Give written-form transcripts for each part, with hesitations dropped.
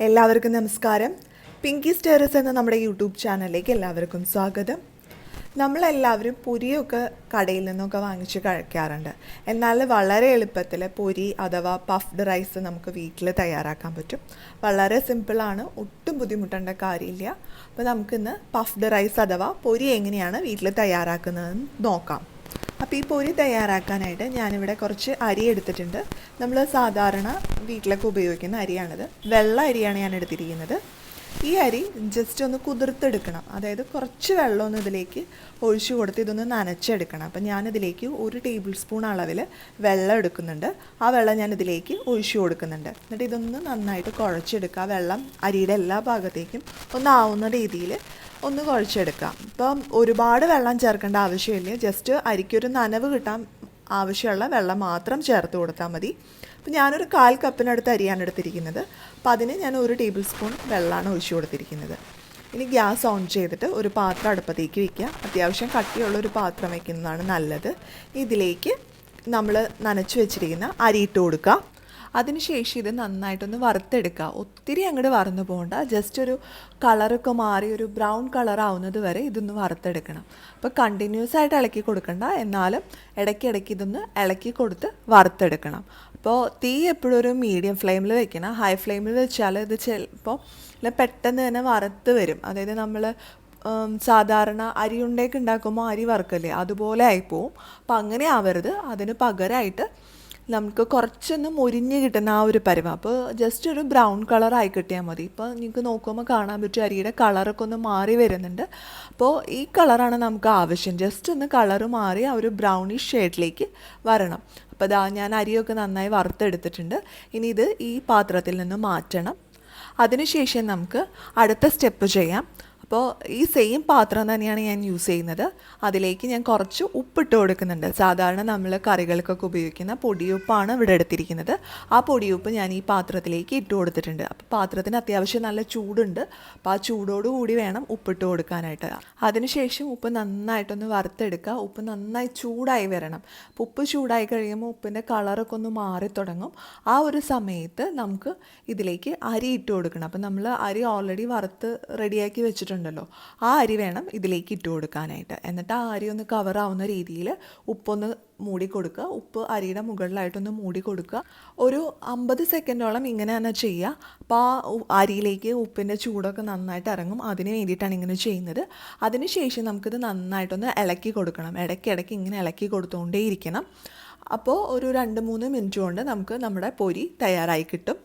എല്ലാവർക്കും നമസ്കാരം. Pinkies terrace എന്ന നമ്മുടെ യൂട്യൂബ് ചാനലിലേക്ക് എല്ലാവർക്കും സ്വാഗതം. നമ്മളെല്ലാവരും പൊരിയൊക്കെ കടയിൽ നിന്നൊക്കെ വാങ്ങിച്ച് കഴിക്കാറുണ്ട്. എന്നാൽ വളരെ എളുപ്പത്തിൽ പൊരി അഥവാ പഫ്ഡ് റൈസ് നമുക്ക് വീട്ടിൽ തയ്യാറാക്കാൻ പറ്റും. വളരെ സിമ്പിളാണ്, ഒട്ടും ബുദ്ധിമുട്ടേണ്ട കാര്യമില്ല. അപ്പോൾ നമുക്കിന്ന് പഫ്ഡ് റൈസ് അഥവാ പൊരി എങ്ങനെയാണ് വീട്ടിൽ തയ്യാറാക്കുന്നതെന്ന് നോക്കാം. അപ്പോൾ ഈ പൊരി തയ്യാറാക്കാനായിട്ട് ഞാനിവിടെ കുറച്ച് അരി എടുത്തിട്ടുണ്ട്. നമ്മൾ സാധാരണ വീട്ടിലൊക്കെ ഉപയോഗിക്കുന്ന അരിയാണിത്. വെള്ള അരിയാണ് ഞാൻ എടുത്തിരിക്കുന്നത്. ഈ അരി ജസ്റ്റ് ഒന്ന് കുതിർത്തെടുക്കണം. അതായത് കുറച്ച് വെള്ളമൊന്ന് ഇതിലേക്ക് ഒഴിച്ചു കൊടുത്ത് ഇതൊന്ന് നനച്ചെടുക്കണം. അപ്പം ഞാനിതിലേക്ക് 1 ടേബിൾ സ്പൂൺ അളവിൽ വെള്ളം എടുക്കുന്നുണ്ട്. ആ വെള്ളം ഞാൻ ഇതിലേക്ക് ഒഴിച്ചു കൊടുക്കുന്നുണ്ട്. എന്നിട്ട് ഇതൊന്ന് നന്നായിട്ട് കുഴച്ചെടുക്കുക. വെള്ളം അരിയുടെ എല്ലാ ഭാഗത്തേക്കും ഒന്നാവുന്ന രീതിയിൽ ഒന്ന് കുഴച്ചെടുക്കാം. ഇപ്പം ഒരുപാട് വെള്ളം ചേർക്കേണ്ട ആവശ്യമില്ല. ജസ്റ്റ് അരിക്കൊരു നനവ് കിട്ടാൻ ആവശ്യമുള്ള വെള്ളം മാത്രം ചേർത്ത് കൊടുത്താൽ മതി. അപ്പോൾ ഞാനൊരു 1/4 കപ്പിനടുത്ത് അരിയാണ് എടുത്തിരിക്കുന്നത്. അപ്പോൾ അതിന് ഞാൻ 1 ടേബിൾ സ്പൂൺ വെള്ളമാണ് ഒഴിച്ചു കൊടുത്തിരിക്കുന്നത്. ഇനി ഗ്യാസ് ഓൺ ചെയ്തിട്ട് ഒരു പാത്രം അടുപ്പത്തേക്ക് വയ്ക്കുക. അത്യാവശ്യം കട്ടിയുള്ളൊരു പാത്രം വയ്ക്കുന്നതാണ് നല്ലത്. ഇതിലേക്ക് നമ്മൾ നനച്ച് വെച്ചിരിക്കുന്ന അരി ഇട്ട് കൊടുക്കുക. അതിനുശേഷം ഇത് നന്നായിട്ടൊന്ന് വറുത്തെടുക്കുക. ഒത്തിരി അങ്ങോട്ട് വറന്നു പോകണ്ട. ജസ്റ്റ് ഒരു കളറൊക്കെ മാറി ഒരു ബ്രൗൺ കളറാവുന്നത് വരെ ഇതൊന്ന് വറുത്തെടുക്കണം. അപ്പോൾ കണ്ടിന്യൂസ് ആയിട്ട് ഇളക്കി കൊടുക്കണ്ട, എന്നാലും ഇടയ്ക്കിടയ്ക്ക് ഇതൊന്ന് ഇളക്കി കൊടുത്ത് വറുത്തെടുക്കണം. അപ്പോൾ തീ എപ്പോഴും ഒരു മീഡിയം ഫ്ലെയിമിൽ വെക്കണം. ഹൈ ഫ്ലെയിമിൽ വെച്ചാൽ ഇത് ചിലപ്പോൾ പെട്ടെന്ന് തന്നെ വറുത്ത് വരും. അതായത് നമ്മൾ സാധാരണ അരിയുണ്ടേക്ക് ഉണ്ടാക്കുമ്പോൾ അരി വറുക്കല്ലേ, അതുപോലെ ആയിപ്പോവും. അപ്പോൾ അങ്ങനെ ആവരുത്. അതിന് പകരമായിട്ട് നമുക്ക് കുറച്ചൊന്ന് മൊരിഞ്ഞ് കിട്ടുന്ന ആ ഒരു പരുവം. അപ്പോൾ ജസ്റ്റ് ഒരു ബ്രൗൺ കളറായി കിട്ടിയാൽ മതി. ഇപ്പോൾ നിങ്ങൾക്ക് നോക്കുമ്പോൾ കാണാൻ പറ്റും അരിയുടെ കളറൊക്കെ ഒന്ന് മാറി വരുന്നുണ്ട്. അപ്പോൾ ഈ കളറാണ് നമുക്ക് ആവശ്യം. ജസ്റ്റ് ഒന്ന് കളറ് മാറി ആ ഒരു ബ്രൗണിഷ് ഷെയ്ഡിലേക്ക് വരണം. അപ്പോൾ ഞാൻ അരിയൊക്കെ നന്നായി വറുത്തെടുത്തിട്ടുണ്ട്. ഇനി ഇത് ഈ പാത്രത്തിൽ നിന്ന് മാറ്റണം. അതിനുശേഷം നമുക്ക് അടുത്ത സ്റ്റെപ്പ് ചെയ്യാം. അപ്പോൾ ഈ സെയിം പാത്രം തന്നെയാണ് ഞാൻ യൂസ് ചെയ്യുന്നത്. അതിലേക്ക് ഞാൻ കുറച്ച് ഉപ്പിട്ട് കൊടുക്കുന്നുണ്ട്. സാധാരണ നമ്മൾ കറികൾക്കൊക്കെ ഉപയോഗിക്കുന്ന പൊടിയുപ്പാണ് ഇവിടെ എടുത്തിരിക്കുന്നത്. ആ പൊടിയുപ്പ് ഞാൻ ഈ പാത്രത്തിലേക്ക് ഇട്ട് കൊടുത്തിട്ടുണ്ട്. അപ്പോൾ പാത്രത്തിന് അത്യാവശ്യം നല്ല ചൂടുണ്ട്. അപ്പോൾ ആ ചൂടോടുകൂടി വേണം ഉപ്പിട്ട് കൊടുക്കാനായിട്ട്. അതിനുശേഷം ഉപ്പ് നന്നായിട്ടൊന്ന് വറുത്തെടുക്കുക. ഉപ്പ് നന്നായി ചൂടായി വരണം. അപ്പോൾ ഉപ്പ് ചൂടായി കഴിയുമ്പോൾ ഉപ്പിൻ്റെ കളറൊക്കെ ഒന്ന് മാറി തുടങ്ങും. ആ ഒരു സമയത്ത് നമുക്ക് ഇതിലേക്ക് അരി ഇട്ട് കൊടുക്കണം. അപ്പോൾ നമ്മൾ അരി ഓൾറെഡി വറുത്ത് റെഡിയാക്കി വെച്ചിട്ടുണ്ട് ല്ലോ ആ അരി വേണം ഇതിലേക്ക് ഇട്ട് കൊടുക്കാനായിട്ട്. എന്നിട്ട് ആ അരി ഒന്ന് കവറാവുന്ന രീതിയിൽ ഉപ്പൊന്ന് മൂടി കൊടുക്കുക. ഉപ്പ് അരിയുടെ മുകളിലായിട്ടൊന്ന് മൂടി കൊടുക്കുക. ഒരു 50 സെക്കൻഡോളം ഇങ്ങനെ തന്നെ ചെയ്യുക. അപ്പോൾ ആ അരിയിലേക്ക് ഉപ്പിൻ്റെ ചൂടൊക്കെ നന്നായിട്ട് ഇറങ്ങും. അതിന് വേണ്ടിയിട്ടാണ് ഇങ്ങനെ ചെയ്യുന്നത്. അതിനുശേഷം നമുക്കിത് നന്നായിട്ടൊന്ന് ഇളക്കി കൊടുക്കണം. ഇടയ്ക്കിടയ്ക്ക് ഇങ്ങനെ ഇളക്കി കൊടുത്തുകൊണ്ടേയിരിക്കണം. അപ്പോൾ ഒരു 2-3 മിനിറ്റ് കൊണ്ട് നമുക്ക് നമ്മുടെ പൊരി തയ്യാറായി കിട്ടും.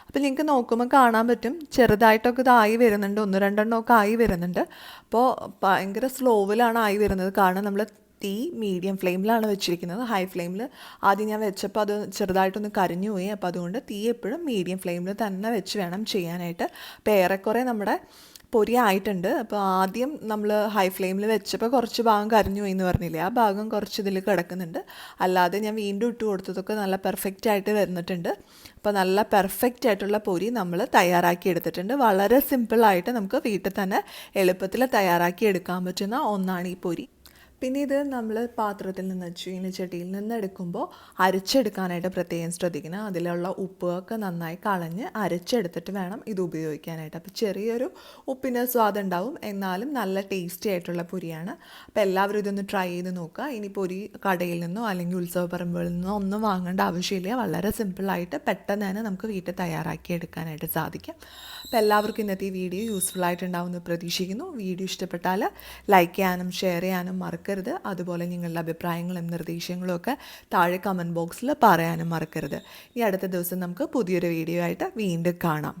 അപ്പോൾ നിങ്ങൾക്ക് നോക്കുമ്പോൾ കാണാൻ പറ്റും ചെറുതായിട്ടൊക്കെ ഇതായി വരുന്നുണ്ട്. 1-2 ആയി വരുന്നുണ്ട്. അപ്പോൾ ഭയങ്കര സ്ലോവിലാണ് ആയി വരുന്നത്. കാരണം നമ്മൾ തീ മീഡിയം ഫ്ലെയിമിലാണ് വെച്ചിരിക്കുന്നത്. ഹൈ ഫ്ലെയിമിൽ ആദ്യം ഞാൻ വെച്ചപ്പോൾ അത് ചെറുതായിട്ടൊന്ന് കരിഞ്ഞു പോയി. അപ്പോൾ അതുകൊണ്ട് തീ എപ്പോഴും മീഡിയം ഫ്ലെയിമിൽ തന്നെ വെച്ച് വേണം ചെയ്യാനായിട്ട്. അപ്പോൾ ഏറെക്കുറെ നമ്മുടെ പൊരി ആയിട്ടുണ്ട്. അപ്പോൾ ആദ്യം നമ്മൾ ഹൈ ഫ്ലെയിമിൽ വെച്ചപ്പോൾ കുറച്ച് ഭാഗം കരിഞ്ഞു പോയി എന്ന് പറഞ്ഞില്ലേ, ആ ഭാഗം കുറച്ച് ഇതിൽ കിടക്കുന്നുണ്ട്. അല്ലാതെ ഞാൻ വീണ്ടും ഇട്ട് കൊടുത്തതൊക്കെ നല്ല പെർഫെക്റ്റ് ആയിട്ട് വരുന്നിട്ടുണ്ട്. അപ്പോൾ നല്ല പെർഫെക്റ്റ് ആയിട്ടുള്ള പൊരി നമ്മൾ തയ്യാറാക്കി എടുത്തിട്ടുണ്ട്. വളരെ സിമ്പിളായിട്ട് നമുക്ക് വീട്ടിൽ തന്നെ എളുപ്പത്തിൽ തയ്യാറാക്കി എടുക്കാൻ പറ്റുന്ന ഒന്നാണ് ഈ പൊരി. പിന്നെ ഇത് നമ്മൾ പാത്രത്തിൽ നിന്ന് ചീനച്ചട്ടിയിൽ നിന്ന് എടുക്കുമ്പോൾ അരച്ചെടുക്കാനായിട്ട് പ്രത്യേകം ശ്രദ്ധിക്കണം. അതിലുള്ള ഉപ്പൊക്കെ നന്നായി കളഞ്ഞ് അരച്ചെടുത്തിട്ട് വേണം ഇത് ഉപയോഗിക്കാനായിട്ട്. അപ്പോൾ ചെറിയൊരു ഉപ്പിൻ്റെ സ്വാദ് ഉണ്ടാവും, എന്നാലും നല്ല ടേസ്റ്റി ആയിട്ടുള്ള പൊരിയാണ്. അപ്പോൾ എല്ലാവരും ഇതൊന്ന് ട്രൈ ചെയ്ത് നോക്കുക. ഇനി പൊരി കടയിൽ നിന്നോ അല്ലെങ്കിൽ ഉത്സവപ്പറമ്പുകളിൽ നിന്നോ ഒന്നും വാങ്ങേണ്ട ആവശ്യമില്ല. വളരെ സിമ്പിളായിട്ട് പെട്ടെന്ന് തന്നെ നമുക്ക് വീട്ടിൽ തയ്യാറാക്കി എടുക്കാനായിട്ട് സാധിക്കും. അപ്പോൾ എല്ലാവർക്കും ഇന്നത്തെ ഈ വീഡിയോ യൂസ്ഫുൾ ആയിട്ടുണ്ടാവുമെന്ന് പ്രതീക്ഷിക്കുന്നു. വീഡിയോ ഇഷ്ടപ്പെട്ടാൽ ലൈക്ക് ചെയ്യാനും ഷെയർ ചെയ്യാനും മറക്കരുത്. അതുപോലെ നിങ്ങളുടെ അഭിപ്രായങ്ങളും നിർദ്ദേശങ്ങളും ഒക്കെ താഴെ കമൻറ്റ് ബോക്സിൽ പറയാനും മറക്കരുത്. ഈ അടുത്ത ദിവസം നമുക്ക് പുതിയൊരു വീഡിയോ ആയിട്ട് വീണ്ടും കാണാം.